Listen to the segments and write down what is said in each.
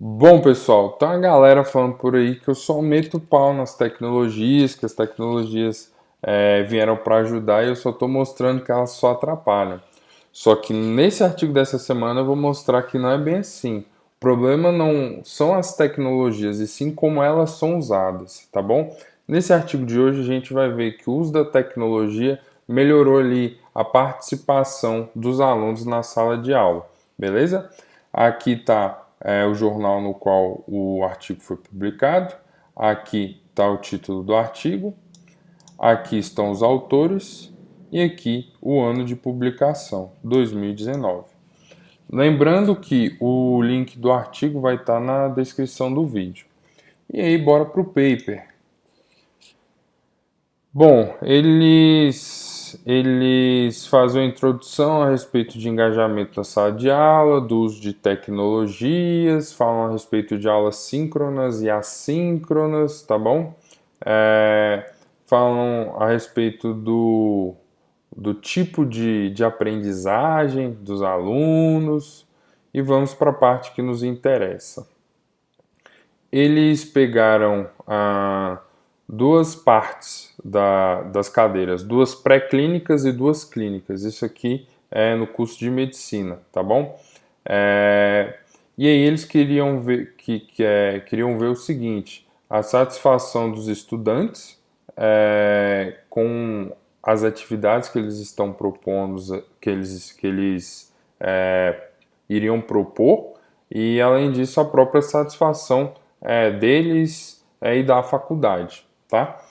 Bom, pessoal, tem uma galera falando por aí que eu só meto o pau nas tecnologias, que as tecnologias vieram para ajudar e eu só estou mostrando que elas só atrapalham. Só que nesse artigo dessa semana eu vou mostrar que não é bem assim. O problema não são as tecnologias, e sim como elas são usadas, tá bom? Nesse artigo de hoje a gente vai ver que o uso da tecnologia melhorou ali a participação dos alunos na sala de aula, beleza? Aqui está o jornal no qual o artigo foi publicado. Aqui está o título do artigo. Aqui estão os autores. E aqui o ano de publicação, 2019. Lembrando que o link do artigo vai estar na descrição do vídeo. E aí, bora para o paper. Bom, eles fazem uma introdução a respeito de engajamento na sala de aula, do uso de tecnologias, falam a respeito de aulas síncronas e assíncronas, tá bom? Falam a respeito do tipo de aprendizagem dos alunos e vamos para a parte que nos interessa. Eles pegaram duas partes das cadeiras, duas pré-clínicas e duas clínicas. Isso aqui é no curso de medicina, tá bom? E aí eles queriam ver, queriam ver o seguinte: a satisfação dos estudantes com as atividades que eles estão propondo, que eles iriam propor, e além disso a própria satisfação deles e da faculdade, tá?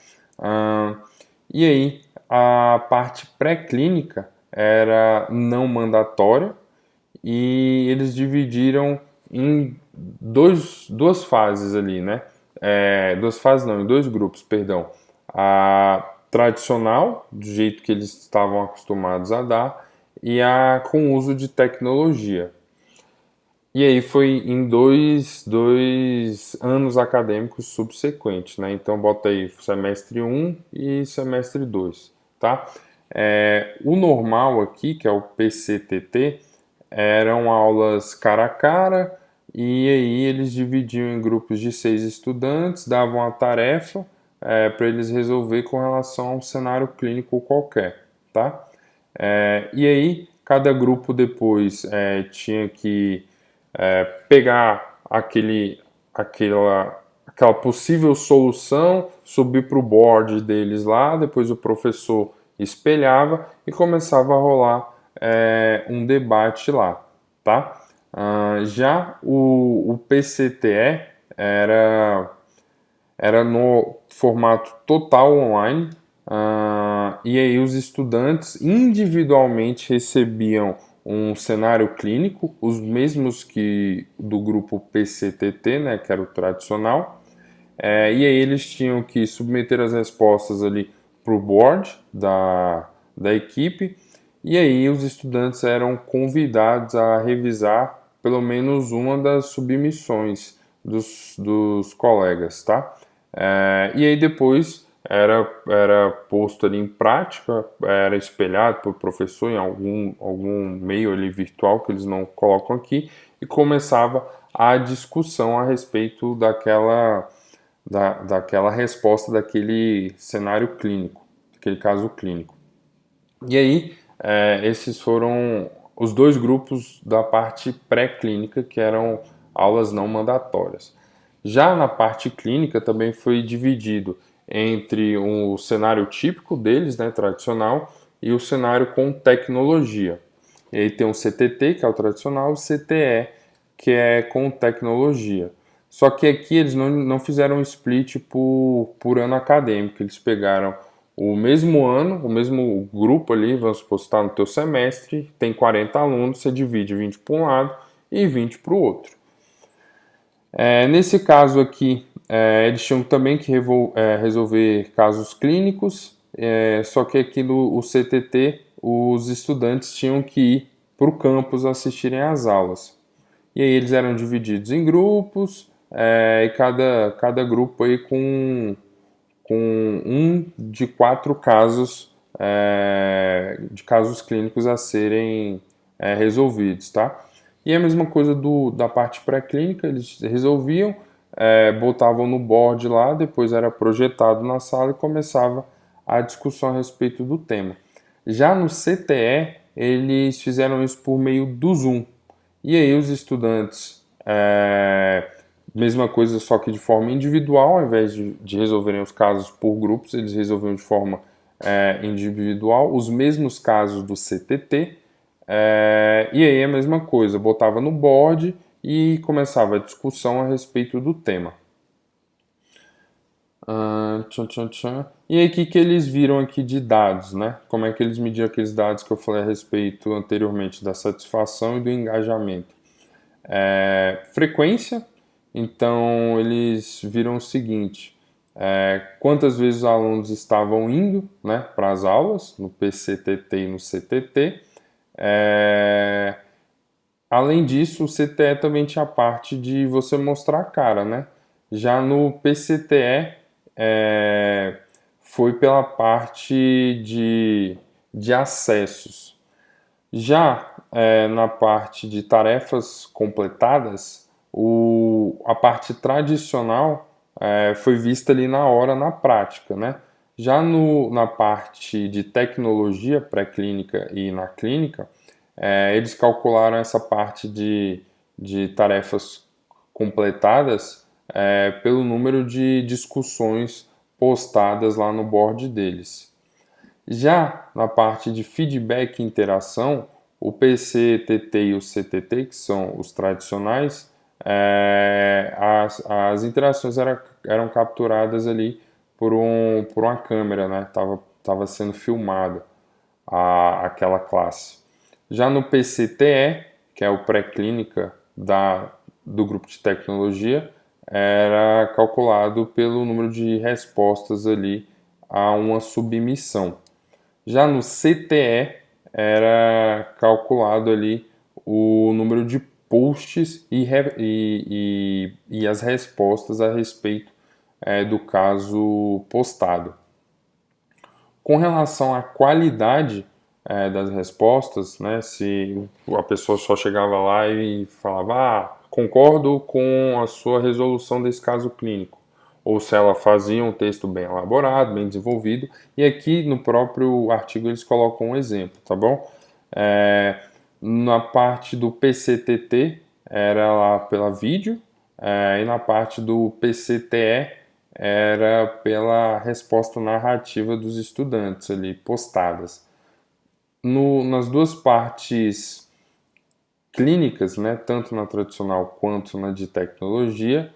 E aí a parte pré-clínica era não mandatória e eles dividiram em duas fases ali, né? Duas fases não, em dois grupos, perdão. A tradicional, do jeito que eles estavam acostumados a dar, e a com uso de tecnologia. E aí foi em dois anos acadêmicos subsequentes, né? Então bota aí semestre um e semestre 2, tá? O normal aqui, que é o PCTT, eram aulas cara a cara, e aí eles dividiam em grupos de 6 estudantes, davam a tarefa para eles resolver com relação a um cenário clínico qualquer, tá? E aí cada grupo depois tinha que pegar aquela possível solução, subir para o board deles lá, depois o professor espelhava e começava a rolar um debate lá, tá? Já o PCTE era no formato total online, e aí os estudantes individualmente recebiam um cenário clínico, os mesmos que do grupo PCTT, né, que era o tradicional, e aí eles tinham que submeter as respostas ali para o board da equipe, e aí os estudantes eram convidados a revisar pelo menos uma das submissões dos colegas, tá? E aí depois era posto ali em prática, era espelhado por professor em algum meio ali virtual que eles não colocam aqui, e começava a discussão a respeito daquela resposta daquele cenário clínico, daquele caso clínico. E aí, esses foram os dois grupos da parte pré-clínica, que eram aulas não mandatórias. Já na parte clínica também foi dividido entre o cenário típico deles, né, tradicional, e o cenário com tecnologia. E aí tem o CTT, que é o tradicional, e o CTE, que é com tecnologia. Só que aqui eles não fizeram um split por ano acadêmico, eles pegaram o mesmo ano, o mesmo grupo ali, vamos supor, que está no teu semestre, tem 40 alunos, você divide 20 para um lado e 20 para o outro. Nesse caso aqui, eles tinham também que resolver casos clínicos, só que aqui no CTT, os estudantes tinham que ir para o campus assistirem às aulas. E aí eles eram divididos em grupos, e cada grupo aí com um de 4 casos de casos clínicos a serem resolvidos, tá? E a mesma coisa da parte pré-clínica, eles resolviam, botavam no board lá, depois era projetado na sala e começava a discussão a respeito do tema. Já no CTE, eles fizeram isso por meio do Zoom. E aí os estudantes, mesma coisa, só que de forma individual, ao invés de resolverem os casos por grupos, eles resolviam de forma individual, os mesmos casos do CTT, e aí a mesma coisa, botava no board e começava a discussão a respeito do tema. E aí, o que eles viram aqui de dados, né? Como é que eles mediam aqueles dados que eu falei a respeito anteriormente da satisfação e do engajamento? Frequência, então eles viram o seguinte: quantas vezes os alunos estavam indo, né, para as aulas, no PCTT e no CTT. Além disso, o CTE também tinha a parte de você mostrar a cara, né? Já no PCTE, foi pela parte de acessos. Já na parte de tarefas completadas, a parte tradicional foi vista ali na hora, na prática, né? Já na parte de tecnologia pré-clínica e na clínica, eles calcularam essa parte de tarefas completadas pelo número de discussões postadas lá no board deles. Já na parte de feedback e interação, o PCTT e o CTT, que são os tradicionais, as interações eram capturadas ali por uma câmera, né? Tava sendo filmada aquela classe. Já no PCTE, que é o pré-clínica do grupo de tecnologia, era calculado pelo número de respostas ali a uma submissão. Já no CTE era calculado ali o número de posts e as respostas a respeito do caso postado. Com relação à qualidade das respostas, né, se a pessoa só chegava lá e falava, concordo com a sua resolução desse caso clínico, ou se ela fazia um texto bem elaborado, bem desenvolvido, e aqui no próprio artigo eles colocam um exemplo, tá bom? Na parte do PCTT era lá pela vídeo, e na parte do PCTE era pela resposta narrativa dos estudantes ali postadas. Nas duas partes clínicas, né, tanto na tradicional quanto na de tecnologia,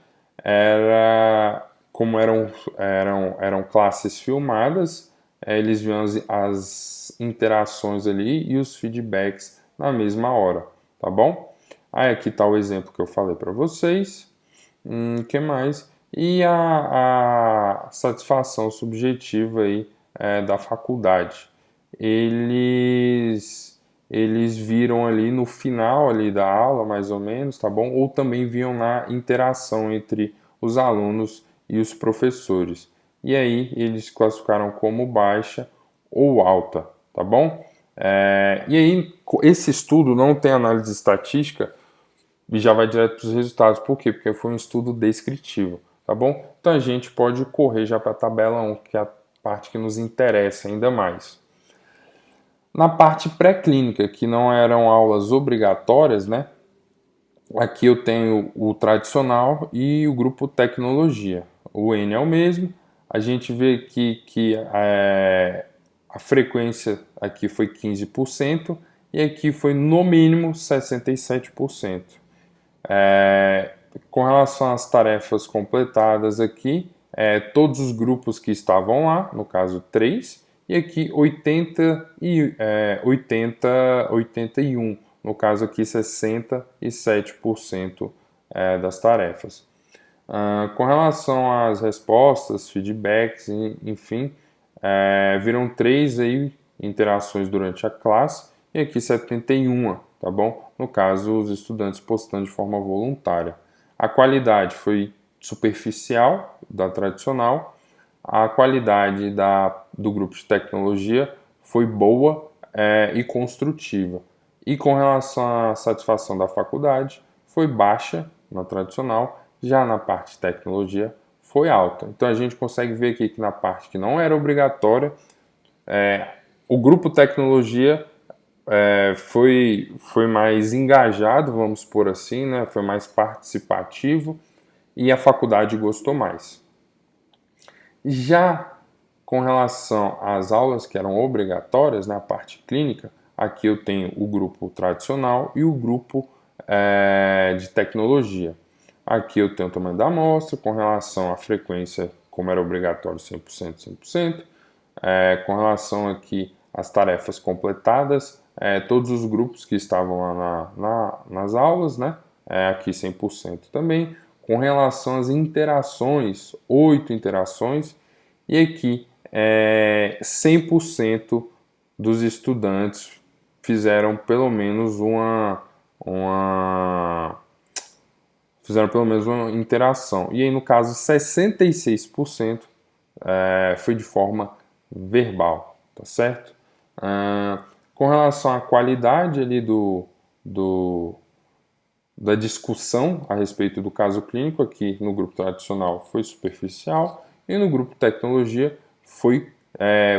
como eram classes filmadas, eles viam as interações ali e os feedbacks na mesma hora, tá bom? Aí aqui está o exemplo que eu falei para vocês. Que mais? E a satisfação subjetiva aí, da faculdade. Eles viram ali no final ali da aula, mais ou menos, tá bom? Ou também viam na interação entre os alunos e os professores. E aí eles classificaram como baixa ou alta, tá bom? E aí esse estudo não tem análise estatística e já vai direto para os resultados. Por quê? Porque foi um estudo descritivo, tá bom? Então a gente pode correr já para a tabela 1, que é a parte que nos interessa ainda mais. Na parte pré-clínica, que não eram aulas obrigatórias, né? Aqui eu tenho o tradicional e o grupo tecnologia. O N é o mesmo. A gente vê aqui que a frequência aqui foi 15% e aqui foi no mínimo 67%. Com relação às tarefas completadas aqui, todos os grupos que estavam lá, no caso 3, e aqui 81, no caso aqui 67% das tarefas. Com relação às respostas, feedbacks, enfim, viram 3 aí, interações durante a classe e aqui 71, tá bom? No caso, os estudantes postando de forma voluntária. A qualidade foi superficial, da tradicional. A qualidade do grupo de tecnologia foi boa e construtiva. E com relação à satisfação da faculdade, foi baixa na tradicional, já na parte de tecnologia foi alta. Então a gente consegue ver aqui que na parte que não era obrigatória, o grupo tecnologia foi mais engajado, vamos por assim, né? Foi mais participativo e a faculdade gostou mais. Já com relação às aulas que eram obrigatórias na parte clínica, aqui eu tenho o grupo tradicional e o grupo de tecnologia. Aqui eu tenho o tamanho da amostra, com relação à frequência, como era obrigatório, 100%, 100%. Com relação aqui às tarefas completadas, todos os grupos que estavam lá nas aulas, né? Aqui 100% também. Com relação às interações, 8 interações, e aqui 100% dos estudantes fizeram pelo menos fizeram pelo menos uma interação. E aí, no caso, 66% foi de forma verbal, tá certo? Com relação à qualidade ali da discussão a respeito do caso clínico, aqui no grupo tradicional foi superficial e no grupo tecnologia foi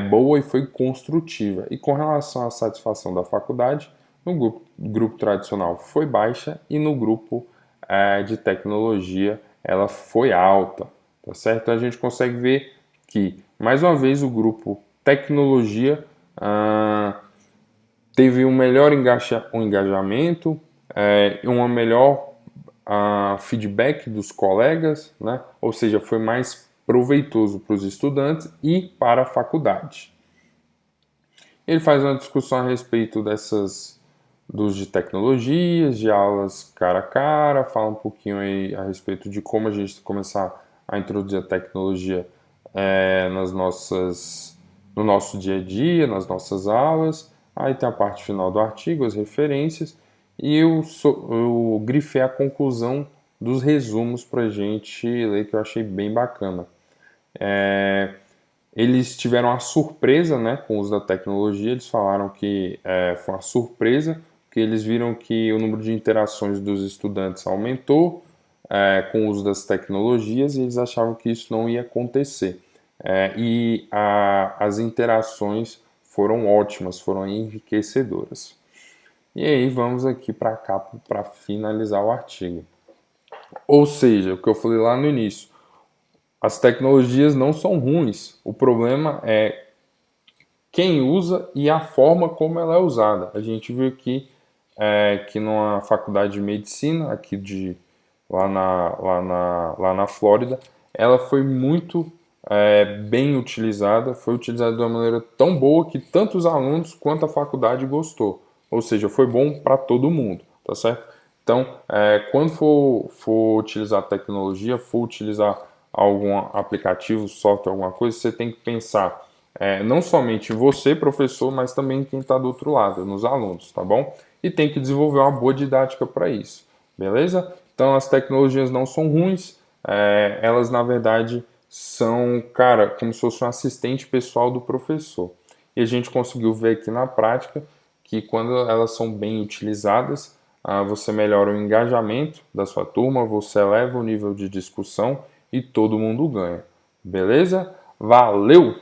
boa e foi construtiva. E com relação à satisfação da faculdade, no grupo tradicional foi baixa e no grupo de tecnologia ela foi alta, tá certo? Então a gente consegue ver que, mais uma vez, o grupo tecnologia teve um melhor engajamento, uma melhor feedback dos colegas, né? Ou seja, foi mais proveitoso para os estudantes e para a faculdade. Ele faz uma discussão a respeito dos de tecnologias, de aulas cara a cara, fala um pouquinho aí a respeito de como a gente começar a introduzir a tecnologia no nosso dia a dia, nas nossas aulas. Aí tem a parte final do artigo, as referências, e eu grifei a conclusão dos resumos para a gente ler, que eu achei bem bacana. Eles tiveram uma surpresa, né, com o uso da tecnologia. Eles falaram que foi uma surpresa, porque eles viram que o número de interações dos estudantes aumentou com o uso das tecnologias e eles achavam que isso não ia acontecer. As interações foram ótimas, foram enriquecedoras. E aí vamos aqui para cá para finalizar o artigo. Ou seja, o que eu falei lá no início, as tecnologias não são ruins, o problema é quem usa e a forma como ela é usada. A gente viu aqui que numa faculdade de medicina, lá na Flórida, ela foi muito bem utilizada, foi utilizada de uma maneira tão boa que tanto os alunos quanto a faculdade gostou. Ou seja, foi bom para todo mundo, tá certo? Então, quando for utilizar tecnologia, for utilizar algum aplicativo, software, alguma coisa, você tem que pensar não somente em você, professor, mas também em quem está do outro lado, nos alunos, tá bom? E tem que desenvolver uma boa didática para isso, beleza? Então, as tecnologias não são ruins, elas, na verdade, são, cara, como se fosse um assistente pessoal do professor. E a gente conseguiu ver aqui na prática que quando elas são bem utilizadas, você melhora o engajamento da sua turma, você eleva o nível de discussão e todo mundo ganha. Beleza? Valeu!